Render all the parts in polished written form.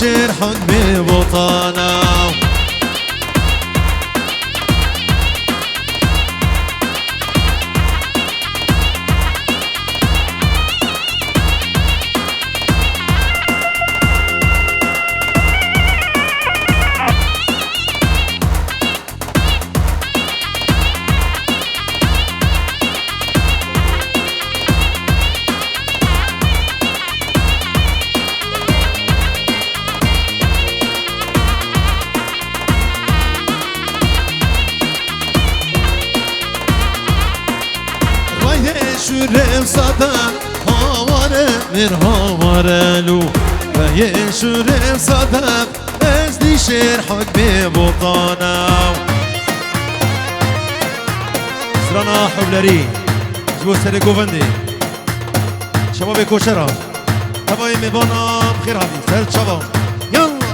جرحك ببطانه شورم صدام هواره من هواره لو و یه شورم صدام از دی شرحك ببطانه سرانا حولری جبو سر گووندی شباب کوچرا هوای میبانم خیر همی سر شباب یلا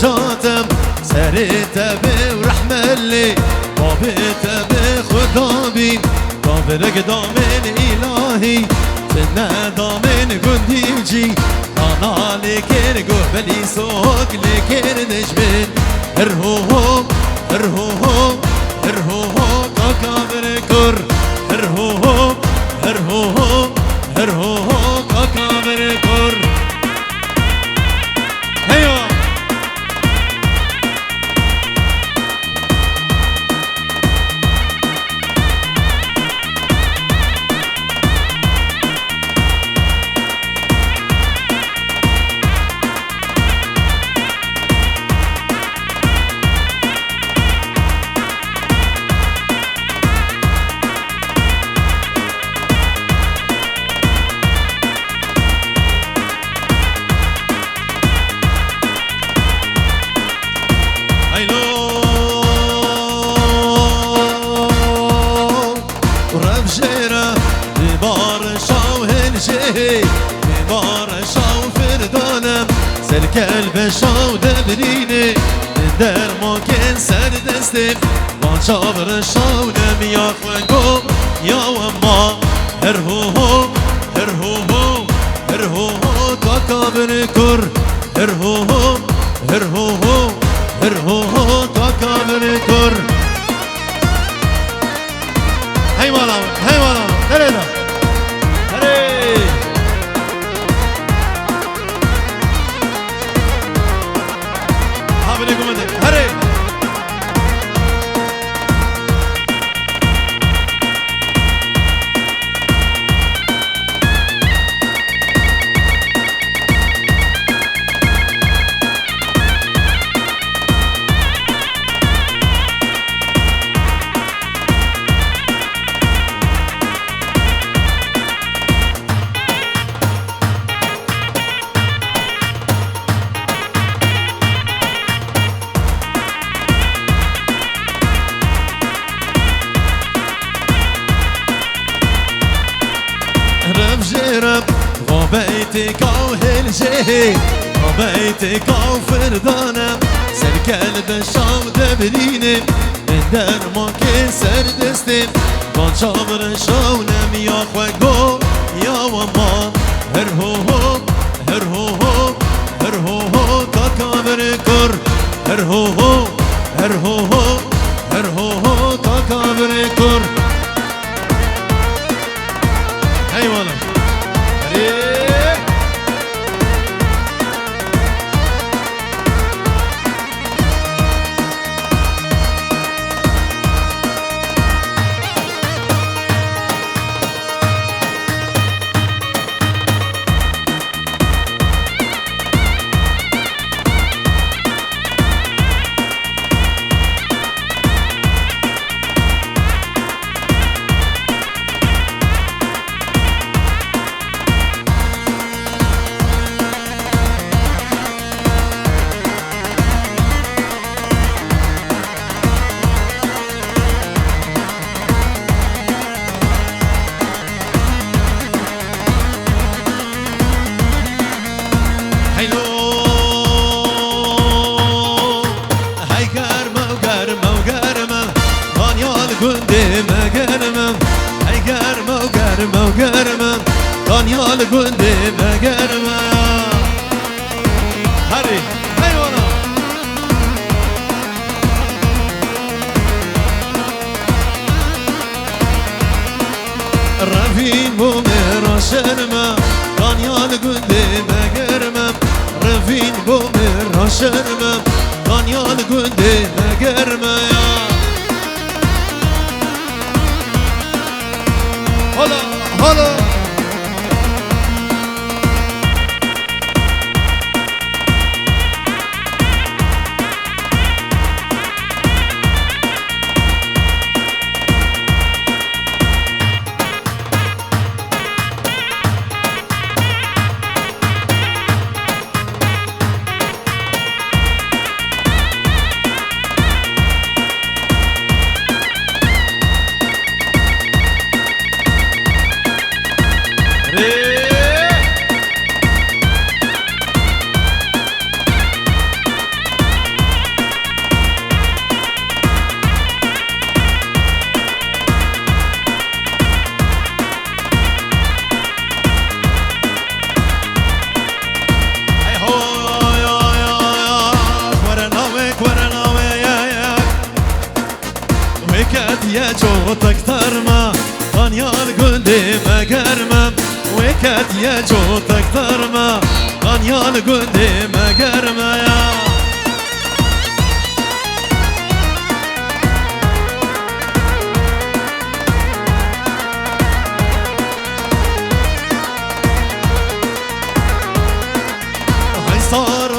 جاتم سرت به ورحمة اللي طابت بخدا بين طابرك دامن إلهي فينا دامن قندي وجي أنا لكن قبلي سوق لكن نجبن هرهوهم هرهوهم هرهوهم كاكابر كر هرهوهم هرهوهم هرهوهم كاكابر كر هيا قلب شاو دبرینه در ما کن سر دستم با چابر شاو نمیاخ و گو یا اما هر هو هو هر هو هو هر هو هو تاکابر کر هر هو هو هر هو هو هر هو هو تاکابر کر هی مالا نره رب وبيتك وهالجهي وبيتك وفردانم سر قلب شاو دبرينم من در ما كسر دستم كان شابر شاو نم يا خوگو يا وما هر هو هو هر هو هو هر هو هو تاكابر كر هر هو هو هر هو هو هر هو هو تاكابر گنده بگرمه هری حیوانا رفین بو مرا شرمه دانیال گنده بگرمه رفین بو مرا شرمه دانیال گنده بگرمه هلا هلا يا جو تكترما غنيان قندي مقرما وكاد يا جو تكترما غنيان قندي مقرما يا هاي صار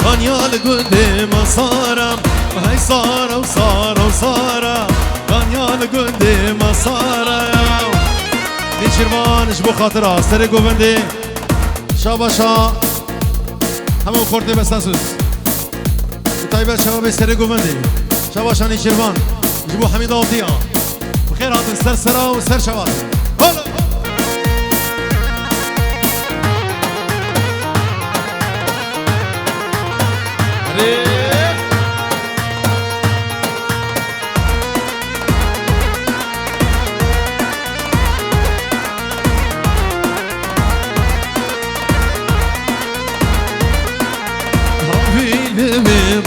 غنيان قندي ما صار هاي صار غنيان قندي ما صار دي شرمان شبو خاطرها سري قوفندي شاباشا همون خورده بسنسوس طيبة شباب سري قوفندي شاباشا دي شرمان جبو حميد آوطيا بخير هاتن سر سرا وسر شباب هلا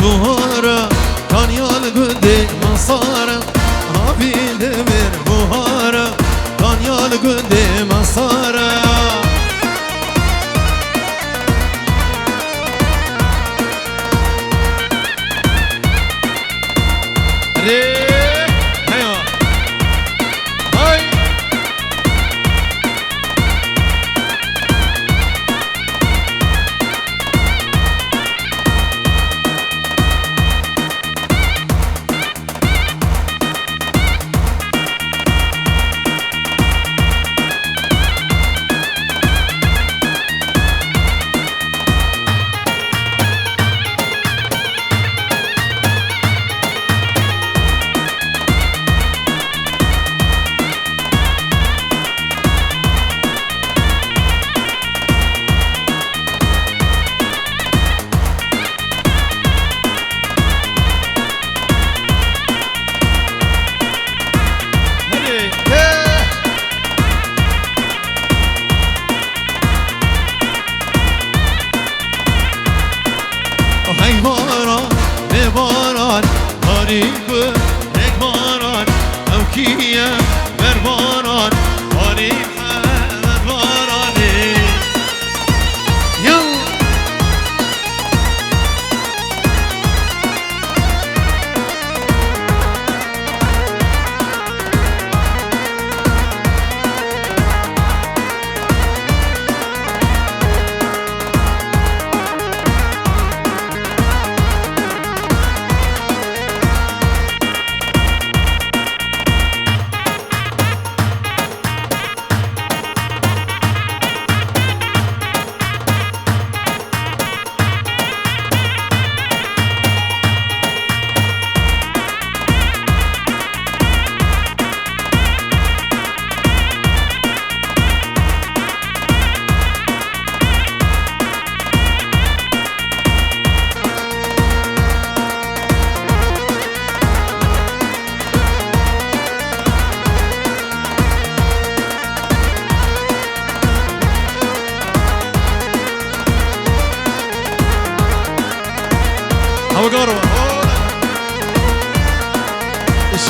بهارا دانیال گنده مسارا هاوی دمر بهارا دانیال گنده مسارا باران تاریک یک باران او کیه بر باران تاریک حمد بارانی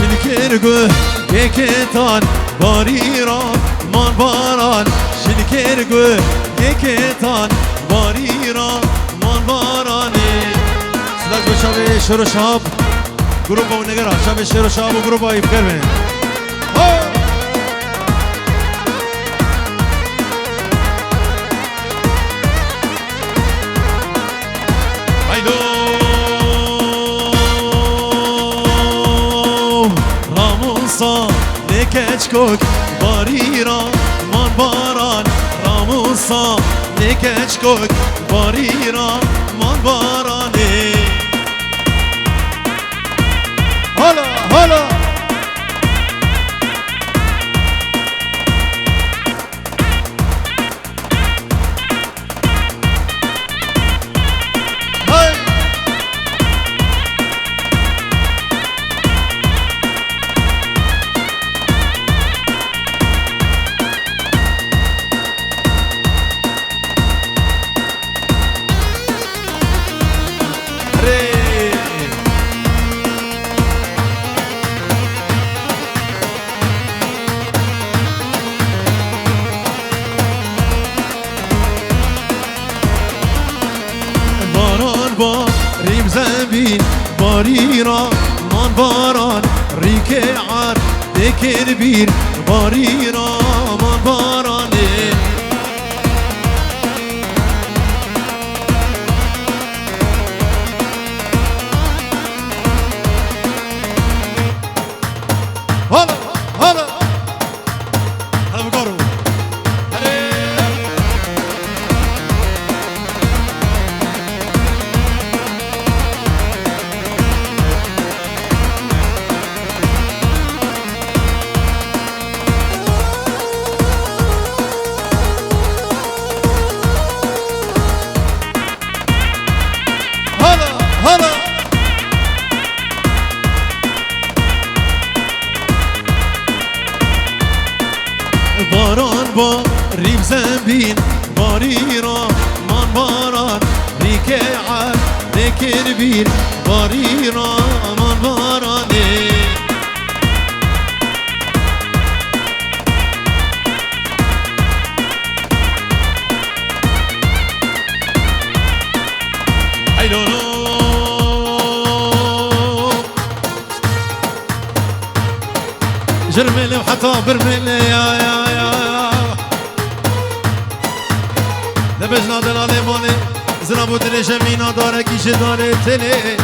شنکرگو یکتان باریرا من باران شنکرگو یکتان باریرا من بارانی صداش به شب شیر و شاب گروه با نگرا شب شیر و شاب و گروه با ایفکر بینیم Nekechkok barira man baran Ramusa Nekechkok barira man barane Hala hala باريرا من باران ريكي عار دكر بير باريرا من باراني هلا هلا هلا بقرب باران با ریب زنبین باریرا من باران ریکه عر دکر بیر باریرا من بارانه ایلولو جرمل وحطا برمل يا دبجنا دلاله ماله زنابو دل جمینا داره کیش داره تله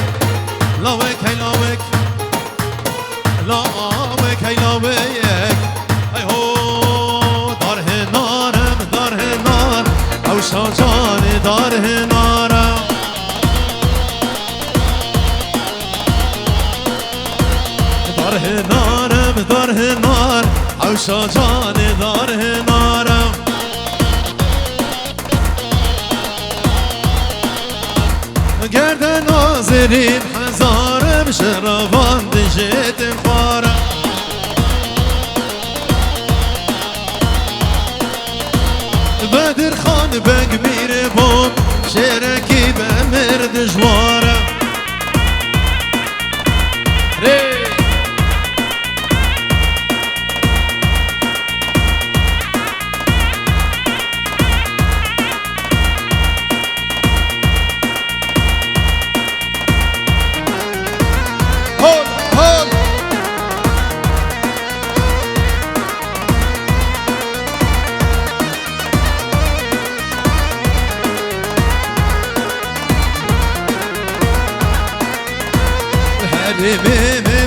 لاوک هی لاوک لاوک هی لاوک ای هو داره نارم داره نار او شاجان داره نارم داره نارم داره نار او شاجان داره نارم گرد ناظرین هزارم شرابان دجت خارم بدر خان بگ میره بوم شرکی به مرد جوارم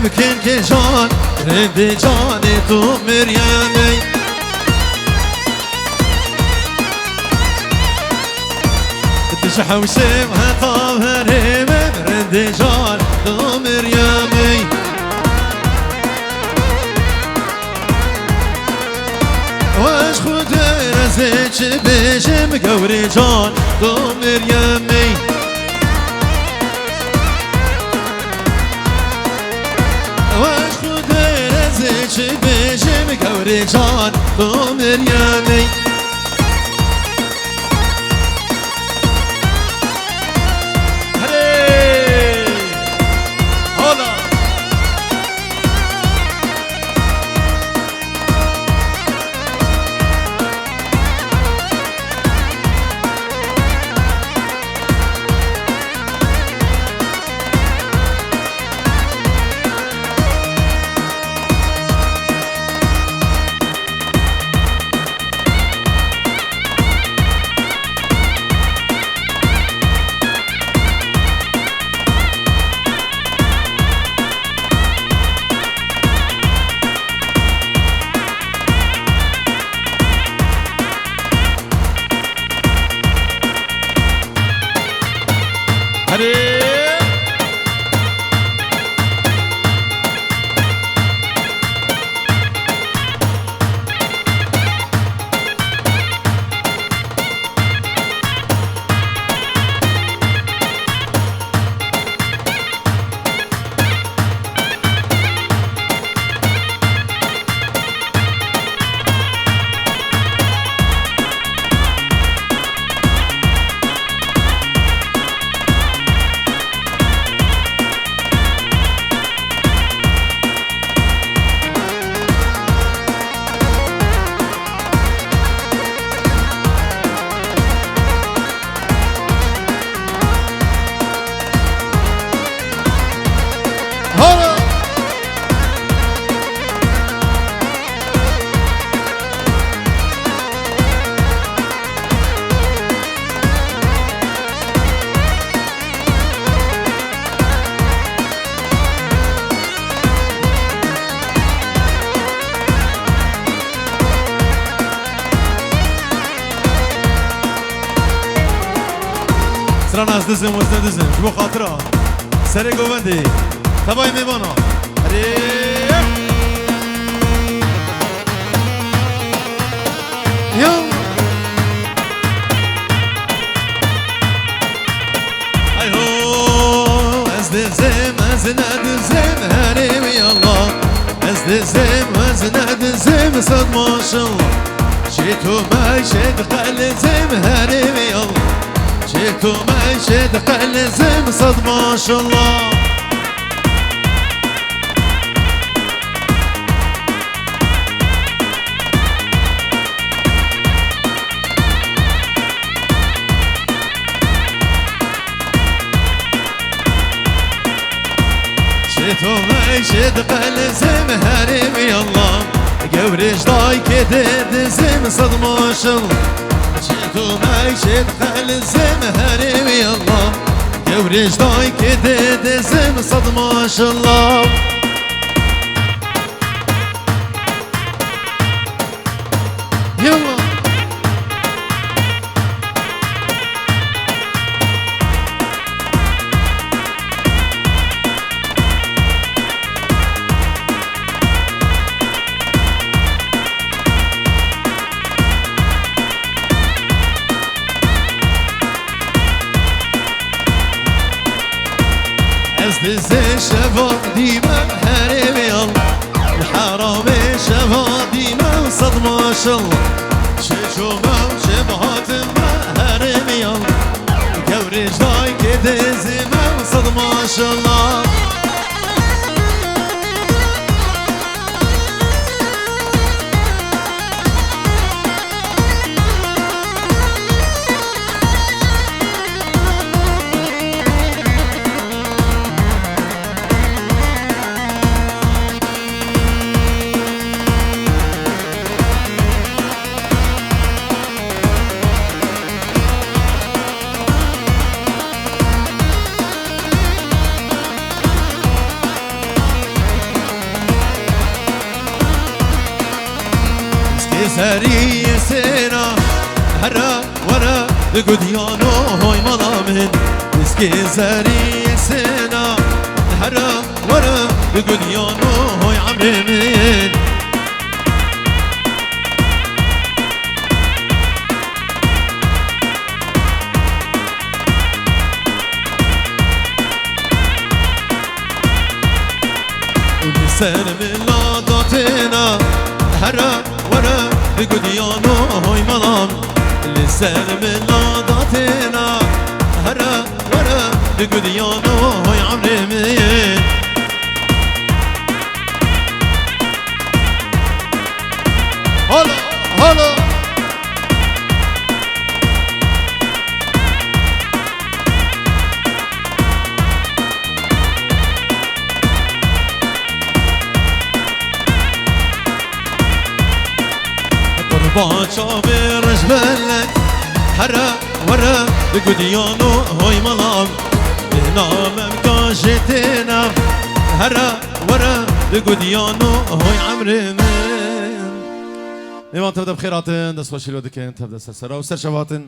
ممكن كجان رد جاني تو مرياني تشحوشم هطاب هريم رد جان تو مرياني واش خود رزيج بيجم قوري جان تو مرياني چه بشم گوری جان تو مریمی هره حالا سران از دزم وزن دزم شبو خاطرة سري قوندي تباي ميبانا ريم يوم ايهو از دزم از ندزم هريم يالله از دزم از ندزم صد ما شاء الله شيتو ما يشد قلزم هريم يالله شيتو ما يشد قلزم صد ما شاء الله شيتو ما يشد قلزم هريم يالله قوريش ضاي كده دزم صد ما شاء الله شيتو ما يشد قلزم هريم يالله قوريش ضاي كده دزم صد ما شاء الله يلا دزي شفا ديما هريم يالله الحرام شفا ديما صد ما شاء الله شيشو ما شبهات ما هريم يالله كوريج داي كدزي ما صد ما شاء الله سري سينا هرا ورا لقديانو هوي مضامن اسكي سري سينا هرا ورا لقديانو هوي عمرين ولسان بلاداتنا هرا ورا بقديانو هوي ملام لسان من لاداتنا هرا ورا بقديانو هوي عمرين هلا هلا باچا برش بلک هرا ورا بقديانو هوي ملام بنامم كاشتنا هرا ورا بقديانو هوي عمري من نيوان تبدأ بخيراتن دست خوشي لودكن تبدأ سرسرا وسر شباتن